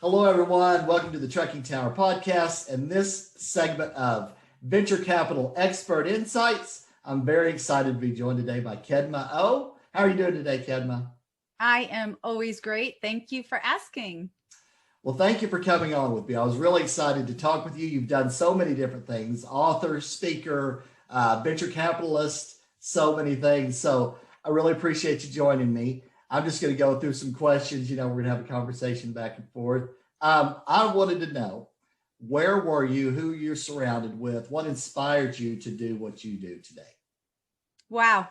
Hello, everyone. Welcome to the Trucking Tower podcast. And this segment of Venture Capital Expert Insights, I'm very excited to be joined today by Kedma Ough. How are you doing today, Kedma? I am always great. Thank you for asking. Well, thank you for coming on with me. I was really excited to talk with you. You've done so many different things, author, speaker, venture capitalist, so many things. So I really appreciate you joining me. I'm just going to go through some questions. We're going to have a conversation back and forth. I wanted to know, where were you, who you're surrounded with, what inspired you to do what you do today? Wow.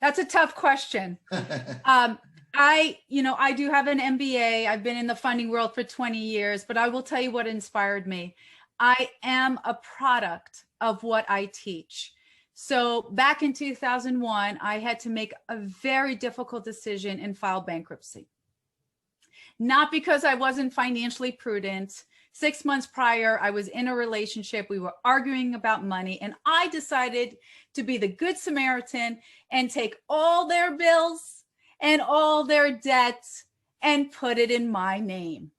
That's a tough question. I do have an MBA. I've been in the funding world for 20 years, but I will tell you what inspired me. I am a product of what I teach. So back in 2001, I had to make a very difficult decision and file bankruptcy. Not because I wasn't financially prudent. 6 months prior, I was in a relationship. We were arguing about money, and I decided to be the good Samaritan and take all their bills and all their debts and put it in my name.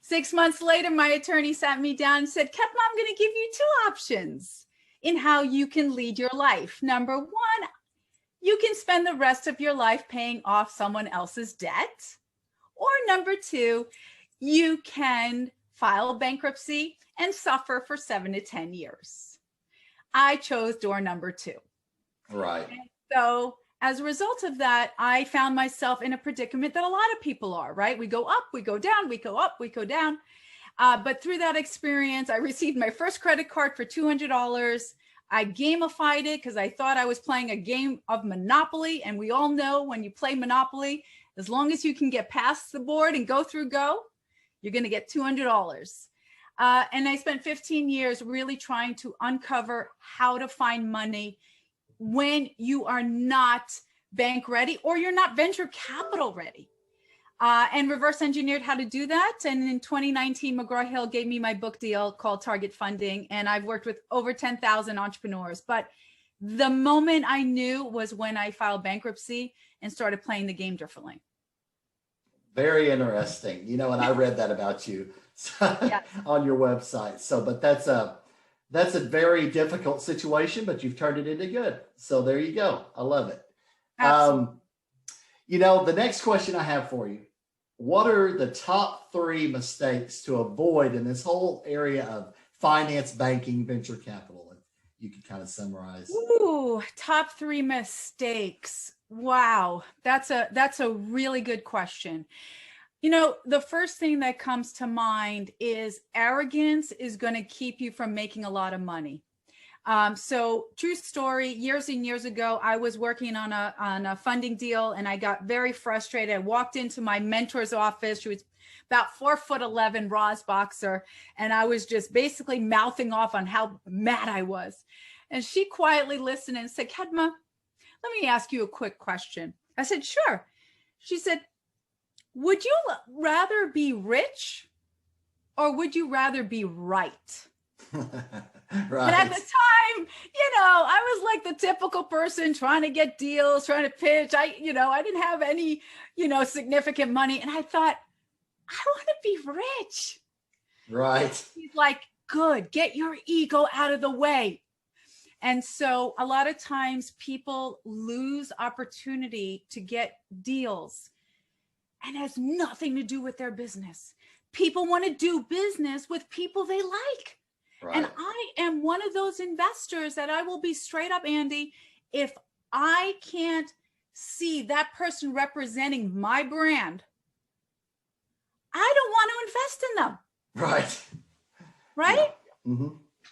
6 months later, my attorney sat me down and said, Kedma, I'm going to give you two options in how you can lead your life. Number one, you can spend the rest of your life paying off someone else's debt. Or number two, you can file bankruptcy and suffer for 7 to 10 years. I chose door number two. Right. And so as a result of that, I found myself in a predicament that a lot of people are, right? We go up, we go down, we go up, we go down. But through that experience, I received my first credit card for $200. I gamified it because I thought I was playing a game of Monopoly. And we all know when you play Monopoly, as long as you can get past the board and go through Go, you're going to get $200. And I spent 15 years really trying to uncover how to find money when you are not bank ready or you're not venture capital ready. And reverse engineered how to do that. And in 2019, McGraw-Hill gave me my book deal called Target Funding. And I've worked with over 10,000 entrepreneurs. But the moment I knew was when I filed bankruptcy and started playing the game differently. Very interesting. And I read that about you on your website. So, but that's a very difficult situation, but you've turned it into good. So there you go. I love it. Absolutely. The next question I have for you, what are the top 3 mistakes to avoid in this whole area of finance, banking, venture capital? If you could kind of summarize. Ooh, top 3 mistakes. Wow. That's a really good question. The first thing that comes to mind is arrogance is going to keep you from making a lot of money. So true story, years and years ago, I was working on a funding deal and I got very frustrated. I walked into my mentor's office. She was about 4'11" Ross boxer. And I was just basically mouthing off on how mad I was. And she quietly listened and said, Kedma, let me ask you a quick question. I said, sure. She said, would you rather be rich or would you rather be right? Right. And at the time, I was like the typical person trying to get deals, trying to pitch. I didn't have any, significant money. And I thought, I want to be rich. Right. And she's like, good, get your ego out of the way. And so a lot of times people lose opportunity to get deals and it has nothing to do with their business. People want to do business with people they like. Right. And I am one of those investors that I will be straight up, Andy, if I can't see that person representing my brand, I don't want to invest in them. Right. Right? Yeah. Mm-hmm.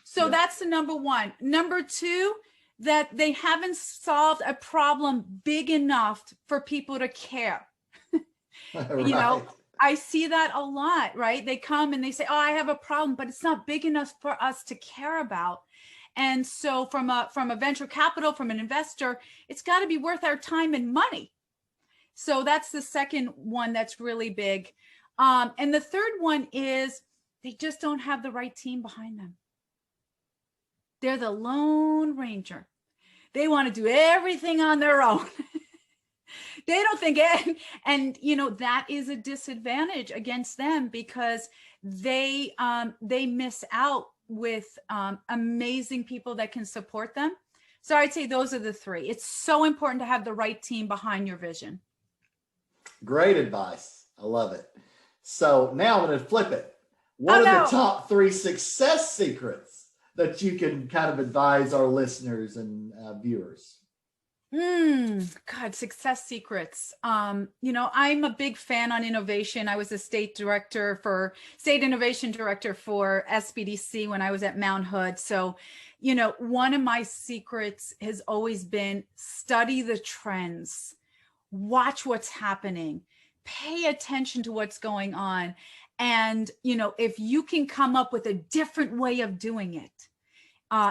So that's the number one. Number two, that they haven't solved a problem big enough for people to care. Right. I see that a lot, right? They come and they say, oh, I have a problem, but it's not big enough for us to care about. And so from a venture capital, from an investor, it's got to be worth our time and money. So that's the second one that's really big. And the third one is they just don't have the right team behind them. They're the Lone Ranger. They want to do everything on their own. They don't think it. And, you know, that is a disadvantage against them because they miss out with amazing people that can support them. So I'd say those are the three. It's so important to have the right team behind your vision. Great advice. I love it. So now I'm going to flip it. What are the top 3 success secrets that you can kind of advise our listeners and viewers? God, success secrets. You know, I'm a big fan on innovation. I was a state innovation director for SBDC when I was at Mount Hood. So, you know, one of my secrets has always been study the trends, watch what's happening, pay attention to what's going on. And, you know, if you can come up with a different way of doing it,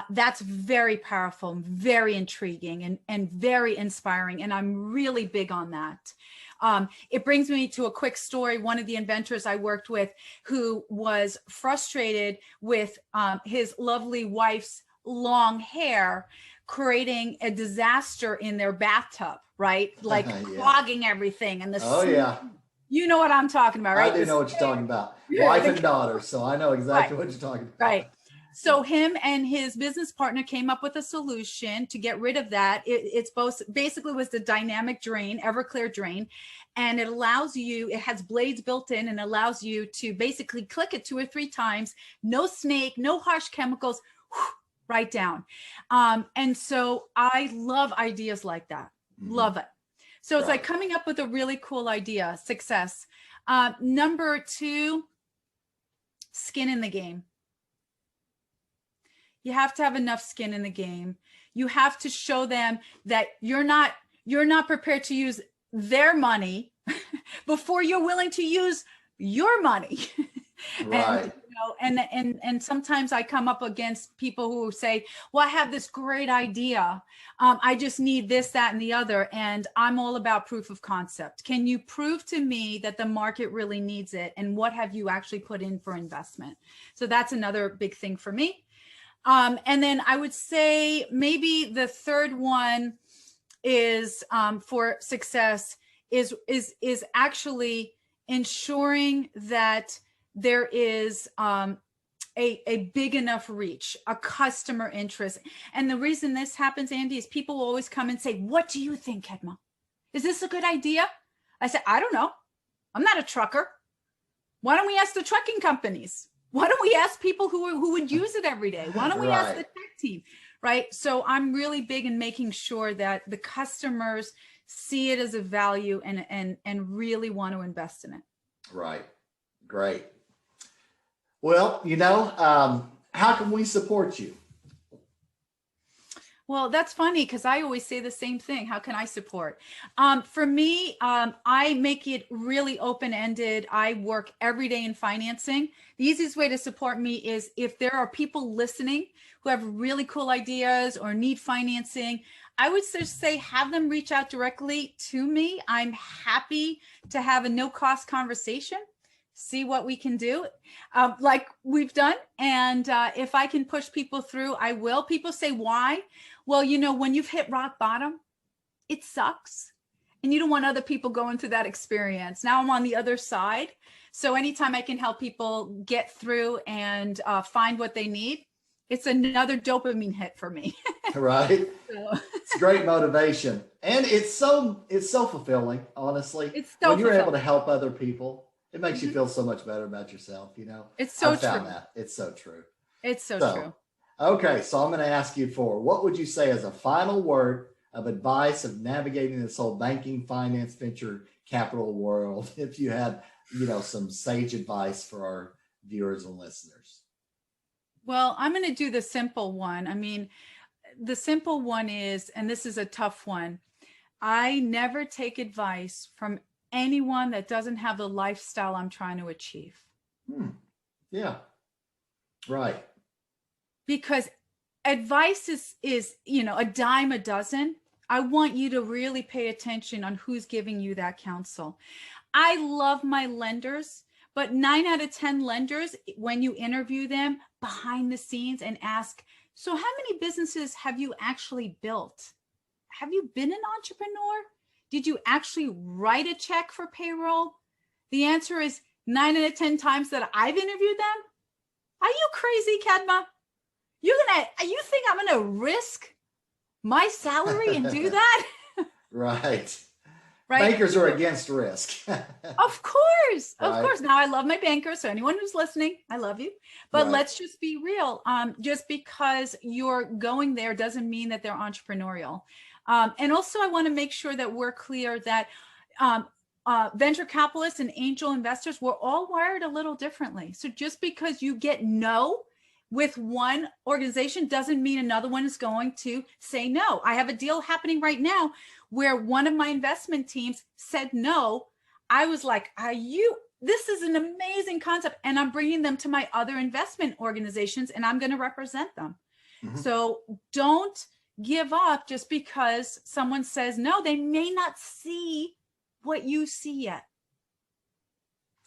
that's very powerful, very intriguing, and very inspiring. And I'm really big on that. It brings me to a quick story. One of the inventors I worked with who was frustrated with his lovely wife's long hair creating a disaster in their bathtub, right? Like clogging everything and the you know what I'm talking about, right? I do know what you're talking about. Wife and daughter. So I know exactly what you're talking about. Right. So him and his business partner came up with a solution to get rid of that. It's both basically was the dynamic drain, Everclear drain, and it allows you, it has blades built in and allows you to basically click it 2 or 3 times, no snake, no harsh chemicals, right down. And so I love ideas like that. Love it. So it's like coming up with a really cool idea, success. Number 2, skin in the game. You have to have enough skin in the game. You have to show them that you're not prepared to use their money before you're willing to use your money. Right. And, you know, and sometimes I come up against people who say, well, I have this great idea. I just need this, that, and the other. And I'm all about proof of concept. Can you prove to me that the market really needs it? And what have you actually put in for investment? So that's another big thing for me. And then I would say maybe the third one is for success is actually ensuring that there is a big enough reach, a customer interest. And the reason this happens, Andy, is people will always come and say, what do you think, Kedma? Is this a good idea? I said, I don't know. I'm not a trucker. Why don't we ask the trucking companies? Why don't we ask people who would use it every day? Why don't we ask the tech team, right? So I'm really big in making sure that the customers see it as a value and really want to invest in it. Right. Great. Well, you know, how can we support you? Well, that's funny because I always say the same thing. How can I support? For me, I make it really open-ended. I work every day in financing. The easiest way to support me is if there are people listening who have really cool ideas or need financing, I would just say have them reach out directly to me. I'm happy to have a no-cost conversation, see what we can do like we've done. And if I can push people through, I will. People say, why? Well, you know, when you've hit rock bottom, it sucks. And you don't want other people going through that experience. Now I'm on the other side. So anytime I can help people get through and find what they need, it's another dopamine hit for me. Right. So. It's great motivation. And it's so fulfilling, honestly. It's so when you're able to help other people, it makes you feel so much better about yourself, you know? It's so true. That. It's so true. It's so true. Okay, so I'm going to ask you what would you say as a final word of advice of navigating this whole banking, finance, venture capital world, if you had, you know, some sage advice for our viewers and listeners? Well, I'm going to do the simple one. I mean, the simple one is, and this is a tough one, I never take advice from anyone that doesn't have the lifestyle I'm trying to achieve. Yeah, right. Because advice is, you know, a dime a dozen. I want you to really pay attention on who's giving you that counsel. I love my lenders, but 9 out of 10 lenders, when you interview them behind the scenes and ask, so how many businesses have you actually built? Have you been an entrepreneur? did you actually write a check for payroll? The answer is 9 out of 10 times that I've interviewed them. Are you crazy, Kedma? You think I'm gonna risk my salary and do that? Right. Right. Bankers are against risk. Of course. Of Right. course. Now I love my bankers. So anyone who's listening, I love you. But Right. let's just be real. Just because you're going there doesn't mean that they're entrepreneurial. And also I want to make sure that we're clear that venture capitalists and angel investors, we're all wired a little differently. So just because you get no with one organization doesn't mean another one is going to say no. I have a deal happening right now where one of my investment teams said no. I was like, this is an amazing concept. And I'm bringing them to my other investment organizations and I'm going to represent them. Mm-hmm. So don't give up just because someone says no. They may not see what you see yet.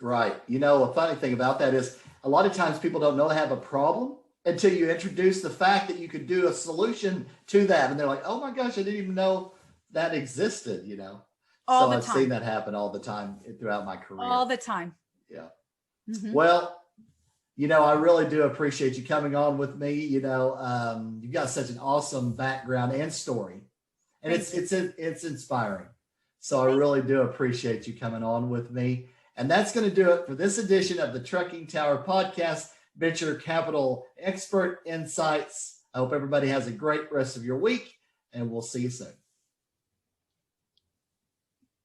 Right. You know, a funny thing about that is a lot of times people don't know they have a problem until you introduce the fact that you could do a solution to that. And they're like, oh my gosh, I didn't even know that existed, you know. All the I've time. seen that happen all the time throughout my career. All the time. Yeah. Mm-hmm. Well, you know, I really do appreciate you coming on with me. You know, you've got such an awesome background and story, and it's inspiring. So I really do appreciate you coming on with me. And that's going to do it for this edition of the Trucking Tower Podcast, Venture Capital Expert Insights. I hope everybody has a great rest of your week, and we'll see you soon.